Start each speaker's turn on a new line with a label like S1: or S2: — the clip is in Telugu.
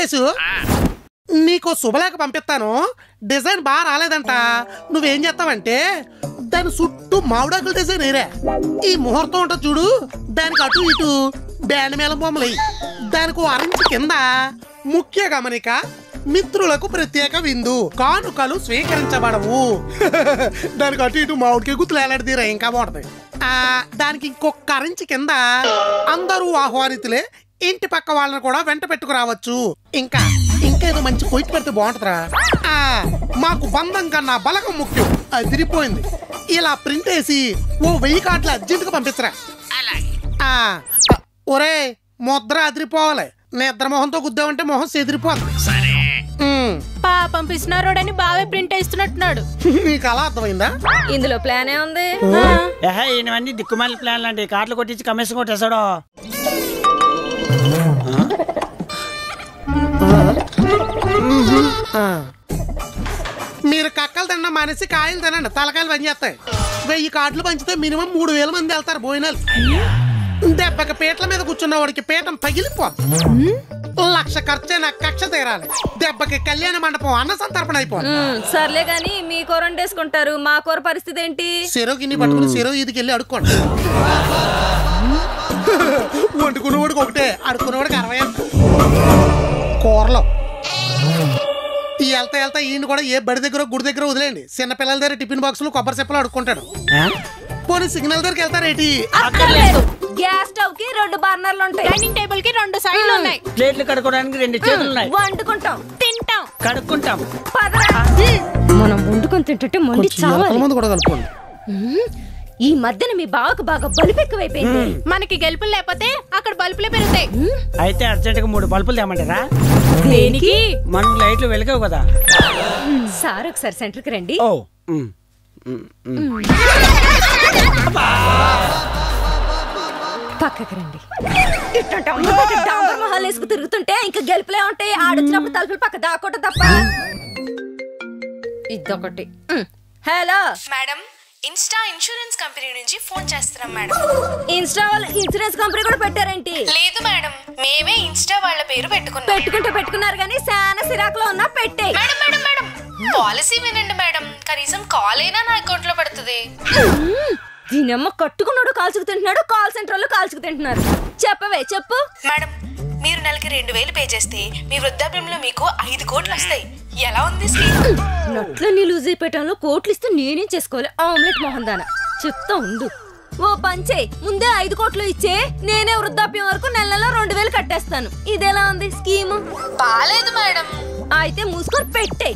S1: వెంకటేశు నీకు శుభలేఖ పంపిస్తాను. డిజైన్ బాగా రాలేదంట. నువ్వేం చేస్తావంటే దాని చుట్టూ మామిడాకులు డిజైన్ వేరే. ఈ ముహూర్తం ఉంటుంది చూడు, దానికి అటు ఇటు బ్యాండ్ మేళం బొమ్మలు. దానికి 1 ఇంచు కింద ముఖ్య గమనిక, మిత్రులకు ప్రత్యేక విందు, కానుకలు స్వీకరించబడవు. దానికి అటు ఇటు మామిడికి గుర్తులు ఎలాంటిదిరా, ఇంకా బాగుంటది. దానికి ఇంకొక 1 ఇంచు కింద అందరూ ఆహ్వానితులే, ఇంటి పక్క వాళ్ళని కూడా వెంట పెట్టుకురావచ్చు. ఇంకా ఏదో మంచి కొయిట్ పెడితే బాగుంటుందిరా. మాకు బంధం కన్నా బలగం ముఖ్యం. అదిరిపోయింది. ఇలా ప్రింట్ వేసి 1000 కార్డులు అర్జెంటుగా పంపించరా. ఒరే ముద్ర అదిరిపోవాలి. నిద్ర మొహంతో గుద్దామంటే మొహం చెదిరిపోతుంది.
S2: పాపం పిసినారోడని బావే ప్రింట్ వేస్తున్నట్టున్నాడు.
S1: నీకు అలా అర్థమైందా?
S3: ఇందులో ప్లాన్ ఉంది.
S4: ఇవన్నీ దిక్కుమాలి ప్లాన్ లాంటి కార్డులు కొట్టించి కమిషన్ కొట్టేశాడు.
S1: మీరు కక్కలు తిన్న మానేసి కాయలు తినండి, తలకాయలు పనిచేస్తాయి. 1000 కార్డులు పంచితే మినిమం 3000 మంది వెళ్తారు భోజనాలు. దెబ్బకి పీటల మీద కూర్చున్న వాడికి పీఠం పగిలిపోతుంది. 1,00,000 ఖర్చైనా కక్ష తీరాలి. దెబ్బకి కళ్యాణ మండపం అన్న సంతర్పణ అయిపోవాలి.
S3: సర్లే గాని మీ కూర వండేసుకుంటారు, మా కూర పరిస్థితి ఏంటి?
S1: చెరువు గిన్నె పట్టుకుని చెరువు ఇదికి వెళ్ళి అడుక్కోండి. వండుకునేవాడికి ఒకటే, అడుక్కునేవాడికి 60. కూరలో వెళ్తా ఈయన కూడా ఏ బడి దగ్గర గుడి దగ్గర వదిలేండి. చిన్నపిల్లల దగ్గర టిఫిన్ బాక్సులు కొబ్బరి చెప్పులు అడుక్కుంటాడు. పోనీ సిగ్నల్ దగ్గరికి వెళ్తారేటి?
S3: గ్యాస్ స్టవ్ కి 2 బర్నర్లు ఉంటాయి.
S2: డైనింగ్ టేబుల్ కి 2 సైడ్లు ఉన్నాయి.
S4: ప్లేట్లు కడుక్కోవడానికి 2 చేతులు ఉన్నాయి.
S3: వండుకుంటాం,
S2: తింటాం,
S4: కడుక్కుంటాం.
S3: మనం వండుకొని తింటుంటే మండి చావాలి.
S1: మంది కూడా కలుపుకోండి.
S3: ఈ మధ్యన మీ బావకు బాగా బలుపు ఎక్కువైపోయింది.
S2: మనకి గెలుపులు లేకపోతే అక్కడ బల్బులే పెరుగుతాయి.
S4: అయితే అర్జెంట్ గా 3 బల్బులు తేమంటారా?
S2: దేనికి?
S4: మన లైట్లు వెలగవు కదా.
S3: సార్ ఒకసారి సెంటర్ కి రండి. పక్కకి రండి. డాంబర్ మొహాలు వేసుకు తిరుగుతుంటే ఇంకా గెలుపులే ఉంటాయి. ఆడొచ్చినప్పుడు తలుపులు పక్క దాకోట తప్ప. ఇదొకటి. Hello
S5: madam, Insta insurance company నుంచి ఫోన్ చేస్తున్నాం మేడం.
S3: ఇన్స్టా వాళ్ళ ఇన్సూరెన్స్ కంపెనీ కూడా పెట్టారేంటి?
S5: లేదు మేడం, మేమే ఇన్స్టా వాళ్ళ పేరు
S3: పెట్టుకున్నారు కానీ చాలా సిరాకులో ఉన్నా పెట్టే.
S5: మేడం మేడం మేడం, పాలసీ వినండి మేడం, కనీసం కాల్ అయినా నా అకౌంట్ లో పడుతుంది.
S3: దీనమ్మ కట్టుకున్నాడు కాల్చుకు తింటున్నాడు, కాల్ సెంటర్ లో కాల్చుకు తింటున్నారు. చెప్పవే చెప్పు.
S5: మేడం, మీరు నెలకి 2000 పే చేస్తే మీ వృద్ధాప్యంలో మీకు 5 కోట్లు వస్తాయి. ఎలా ఉంది స్కీమ్?
S3: నట్లని లూజ్ అయిపోయటంలో కోట్లు ఇస్తే నేనేం చేసుకోవాలి? ఆమ్లెట్ మొహం దాన చెప్తా ఉండు. ఓ పంచే, ముందే 5 కోట్లు ఇచ్చే, నేనే వృద్ధాప్యం వరకు నెల 2000 కట్టేస్తాను. ఇదెలా ఉంది స్కీము?
S5: బాలేదు మేడం.
S3: అయితే మూసుకొని పెట్టే.